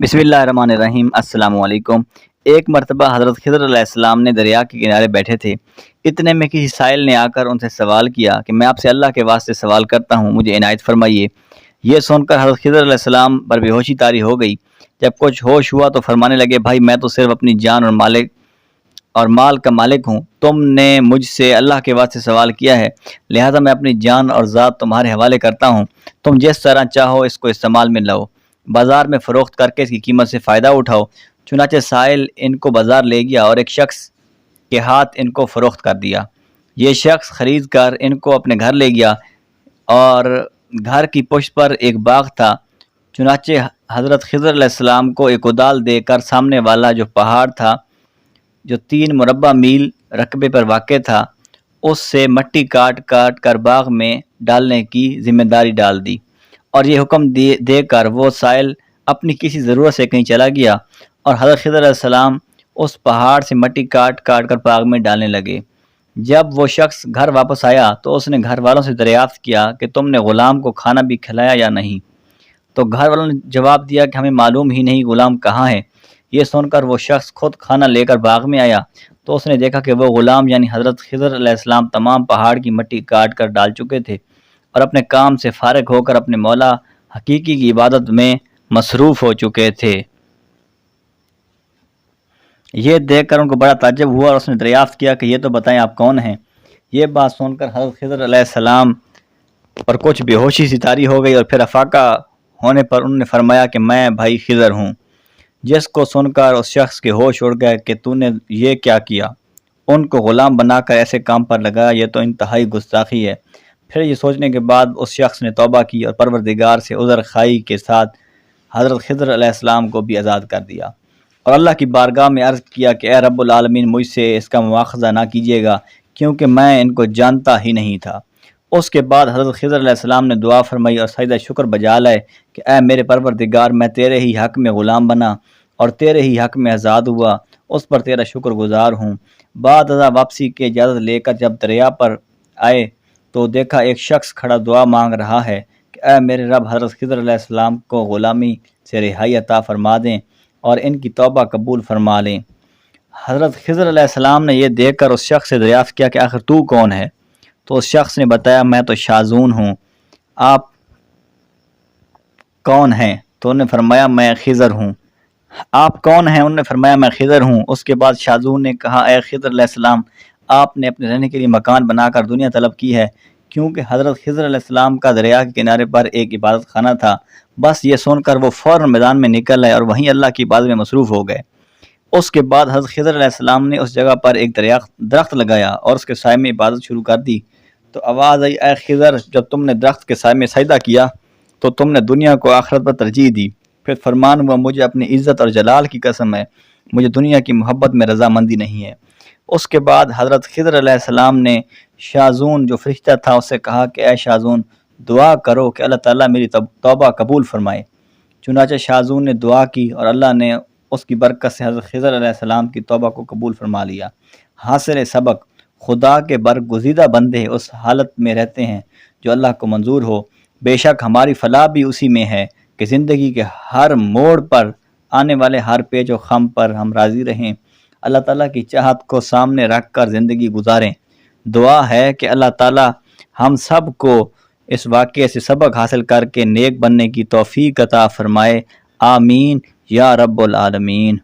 بسم اللہ الرحمن الرحیم۔ السلام علیکم۔ ایک مرتبہ حضرت خضر علیہ السلام نے دریا کے کنارے بیٹھے تھے۔ اتنے میں کسی سائل نے آ کر ان سے سوال کیا کہ میں آپ سے اللہ کے واسطے سوال کرتا ہوں، مجھے عنایت فرمائیے۔ یہ سن کر حضرت خضر علیہ السلام پر بے ہوشی طاری ہو گئی۔ جب کچھ ہوش ہوا تو فرمانے لگے، بھائی میں تو صرف اپنی جان اور مال کا مالک ہوں۔ تم نے مجھ سے اللہ کے واسطے سوال کیا ہے، لہذا میں اپنی جان اور ذات تمہارے حوالے کرتا ہوں۔ تم جس طرح چاہو اس کو استعمال میں لاؤ، بازار میں فروخت کر کے اس کی قیمت سے فائدہ اٹھاؤ۔ چنانچہ سائل ان کو بازار لے گیا اور ایک شخص کے ہاتھ ان کو فروخت کر دیا۔ یہ شخص خرید کر ان کو اپنے گھر لے گیا اور گھر کی پشت پر ایک باغ تھا۔ چنانچہ حضرت خضر علیہ السلام کو ایک کدال دے کر سامنے والا جو پہاڑ تھا، جو 3 مربع میل رقبے پر واقع تھا، اس سے مٹی کاٹ کاٹ کر باغ میں ڈالنے کی ذمہ داری ڈال دی، اور یہ حکم دے کر وہ سائل اپنی کسی ضرورت سے کہیں چلا گیا، اور حضرت خضر علیہ السلام اس پہاڑ سے مٹی کاٹ کاٹ کر باغ میں ڈالنے لگے۔ جب وہ شخص گھر واپس آیا تو اس نے گھر والوں سے دریافت کیا کہ تم نے غلام کو کھانا بھی کھلایا یا نہیں؟ تو گھر والوں نے جواب دیا کہ ہمیں معلوم ہی نہیں غلام کہاں ہے۔ یہ سن کر وہ شخص خود کھانا لے کر باغ میں آیا تو اس نے دیکھا کہ وہ غلام یعنی حضرت خضر علیہ السلام تمام پہاڑ کی مٹی کاٹ کر ڈال چکے تھے اور اپنے کام سے فارغ ہو کر اپنے مولا حقیقی کی عبادت میں مصروف ہو چکے تھے۔ یہ دیکھ کر ان کو بڑا تعجب ہوا اور اس نے دریافت کیا کہ یہ تو بتائیں آپ کون ہیں؟ یہ بات سن کر حضرت خضر علیہ السلام پر کچھ بے ہوشی سی طاری ہو گئی، اور پھر افاقہ ہونے پر انہوں نے فرمایا کہ میں بھائی خضر ہوں۔ جس کو سن کر اس شخص کے ہوش اڑ گئے کہ تو نے یہ کیا کیا، ان کو غلام بنا کر ایسے کام پر لگایا، یہ تو انتہائی گستاخی ہے۔ پھر یہ سوچنے کے بعد اس شخص نے توبہ کی اور پروردگار سے عذر خواہی کے ساتھ حضرت خضر علیہ السلام کو بھی آزاد کر دیا، اور اللہ کی بارگاہ میں عرض کیا کہ اے رب العالمین، مجھ سے اس کا مواخذہ نہ کیجیے گا، کیونکہ میں ان کو جانتا ہی نہیں تھا۔ اس کے بعد حضرت خضر علیہ السلام نے دعا فرمائی اور سجدہ شکر بجا لائے کہ اے میرے پروردگار، میں تیرے ہی حق میں غلام بنا اور تیرے ہی حق میں آزاد ہوا، اس پر تیرا شکر گزار ہوں۔ بعد ازاں واپسی کی اجازت لے کر جب دریا پر آئے تو دیکھا ایک شخص کھڑا دعا مانگ رہا ہے کہ اے میرے رب، حضرت خضر علیہ السلام کو غلامی سے رہائی عطا فرما دیں اور ان کی توبہ قبول فرما لیں۔ حضرت خضر علیہ السلام نے یہ دیکھ کر اس شخص سے دریافت کیا کہ آخر تو کون ہے؟ تو اس شخص نے بتایا میں تو شازون ہوں، آپ کون ہیں؟ تو انہوں نے فرمایا میں خضر ہوں۔ آپ کون ہیں؟ انہوں نے فرمایا میں خضر ہوں۔ اس کے بعد شازون نے کہا اے خضر علیہ السلام، آپ نے اپنے رہنے کے لیے مکان بنا کر دنیا طلب کی ہے، کیونکہ حضرت خضر علیہ السلام کا دریا کے کنارے پر ایک عبادت خانہ تھا۔ بس یہ سن کر وہ فوراً میدان میں نکل آئے اور وہیں اللہ کی عبادت میں مصروف ہو گئے۔ اس کے بعد حضرت خضر علیہ السلام نے اس جگہ پر ایک درخت لگایا اور اس کے سائے میں عبادت شروع کر دی۔ تو آواز آئی اے خضر، جب تم نے درخت کے سائے میں سجدہ کیا تو تم نے دنیا کو آخرت پر ترجیح دی۔ پھر فرمان ہوا مجھے اپنی عزت اور جلال کی قسم ہے، مجھے دنیا کی محبت میں رضامندی نہیں ہے۔ اس کے بعد حضرت خضر علیہ السلام نے شازون جو فرشتہ تھا اس سے کہا کہ اے شازون، دعا کرو کہ اللہ تعالیٰ میری توبہ قبول فرمائے۔ چنانچہ شازون نے دعا کی اور اللہ نے اس کی برکت سے حضرت خضر علیہ السلام کی توبہ کو قبول فرما لیا۔ حاصل سبق، خدا کے برگزیدہ بندے اس حالت میں رہتے ہیں جو اللہ کو منظور ہو۔ بے شک ہماری فلاح بھی اسی میں ہے کہ زندگی کے ہر موڑ پر آنے والے ہر پیچ و خم پر ہم راضی رہیں، اللہ تعالیٰ کی چاہت کو سامنے رکھ کر زندگی گزاریں۔ دعا ہے کہ اللہ تعالیٰ ہم سب کو اس واقعے سے سبق حاصل کر کے نیک بننے کی توفیق عطا فرمائے، آمین یا رب العالمین۔